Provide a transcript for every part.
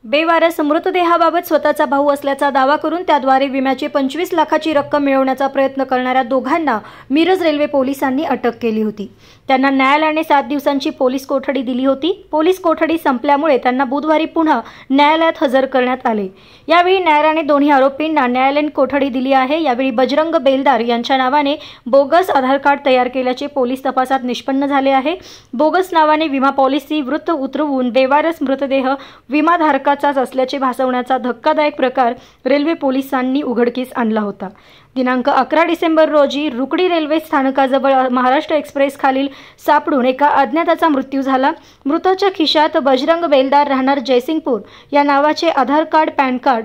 बेवारस मृतदेहाबाबत स्वतःचा भाऊ असल्याचा दावा करून त्याद्वारे विम्याची 25 लाखाची रक्कम मिळवण्याचा प्रयत्न करणाऱ्या दोघांना मिरज रेल्वे पोलिसांनी अटक केली होती। त्यांना न्यायालयाने 7 दिवसांची पोलीस कोठडी दिली होती। पोलीस कोठडी संपल्यामुळे त्यांना बुधवारी पुन्हा न्यायालयात हजर करण्यात आले। यावेळी न्यायालयाने दोन्ही आरोपींना न्यायालयीन कोठडी दिली आहे। यावेळी बजरंग बेलदार यांच्या नावाने बोगस आधार कार्ड तयार केल्याचे पोलीस तपासात निष्पन्न झाले आहे। बोगस नावाने विमा पॉलिसी वृत्त उतरवून बेवारस मृतदेह विमाधारकाचाच असल्याचे भासवण्याचा धक्कादायक प्रकार रेल्वे पोलिसांनी उघडकीस आणला होता। दिनांक 11 डिसेंबर रोजी रुकडी रेल्वे स्थानकाजवळ महाराष्ट्र एक्सप्रेस खालील सापडून एका अज्ञाताचा मृत्यू झाला। मृताच्या खिशात बजरंग बेलदार राहणार जयसिंगपूर या नावाचे आधार कार्ड, पॅन कार्ड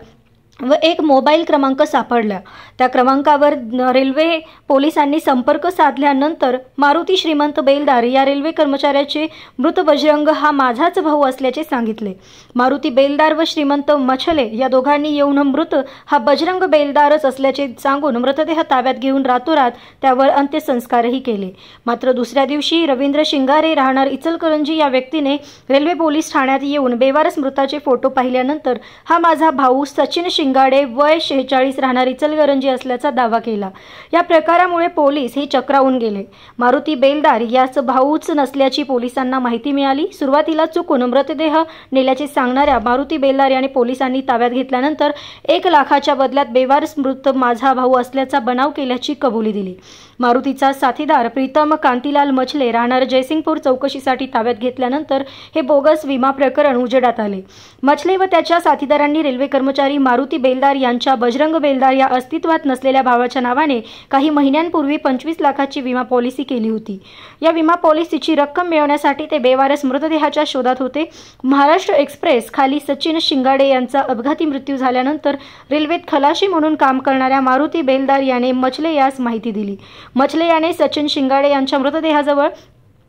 व एक मोबाईल क्रमांक सापडला। त्या क्रमांकावर रेल्वे पोलिसांनी संपर्क साधल्यानंतर मारुती श्रीमंत बेलदार या रेल्वे कर्मचाऱ्याचे मृत बजरंग हा माझाच भाऊ असल्याचे सांगितले। मारुती बेलदार व श्रीमंत मछले या दोघांनी येऊन मृत हा बजरंग बेलदारच असल्याचे सांगून मृतदेह ताब्यात घेऊन रातोरात त्यावर अंत्यसंस्कारही केले। मात्र दुसऱ्या दिवशी रवींद्र शिंगारे राहणार इचलकरंजी या व्यक्तीने रेल्वे पोलीस ठाण्यात येऊन बेवारस मृताचे फोटो पाहिल्यानंतर हा माझा भाऊ सचिन शिंगाडे वय 46 राहणार इचलकरंजी असल्याचा दावा केला। या प्रकारामुळे पोलीस हे चक्रावून गेले। मारुती बेलदार याच भाऊच नसल्याची पोलिसांना माहिती मिळाली। सुरुवातीला चुकून मृतदेह नेल्याचे सांगणाऱ्या मारुती बेलदार याने पोलिसांनी ताब्यात घेतल्यानंतर 1 लाखाच्या बदल्यात बेवारस मृत माझा भाऊ असल्याचा बनाव केल्याची कबुली दिली। मारुतीचा साथीदार प्रीतम कांतीलाल मछले राहणार जयसिंगपूर चौकशीसाठी ताब्यात घेतल्यानंतर हे बोगस विमा प्रकरण उजेडात आले। मछले व त्याच्या साथीदारांनी रेल्वे कर्मचारी मारुती बेलदार यांच्या बजरंग बेलदार या अस्तित्वात नसलेल्या भावाच्या नावाने काही महिन्यांपूर्वी 25 लाखाची विमा पॉलिसी केली होती। या विमा पॉलिसीची रक्कम मिळवण्यासाठी ते बेवारस मृतदेहाच्या शोधात होते। महाराष्ट्र एक्सप्रेस खाली सचिन शिंगाडे यांचा अपघाती मृत्यू झाल्यानंतर रेल्वेत खलाशी म्हणून काम करणाऱ्या मारुती बेलदार याने मछले यास माहिती दिली। मछले याने सचिन शिंगाडे यांच्या मृतदेहाजवळ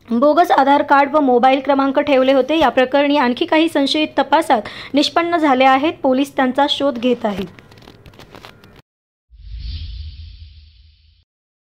बोगस आधार कार्ड व मोबाईल क्रमांक ठेवले होते। या प्रकरणी आणखी काही संशयित तपासात निष्पन्न झाले आहेत। पोलीस त्यांचा शोध घेत आहेत।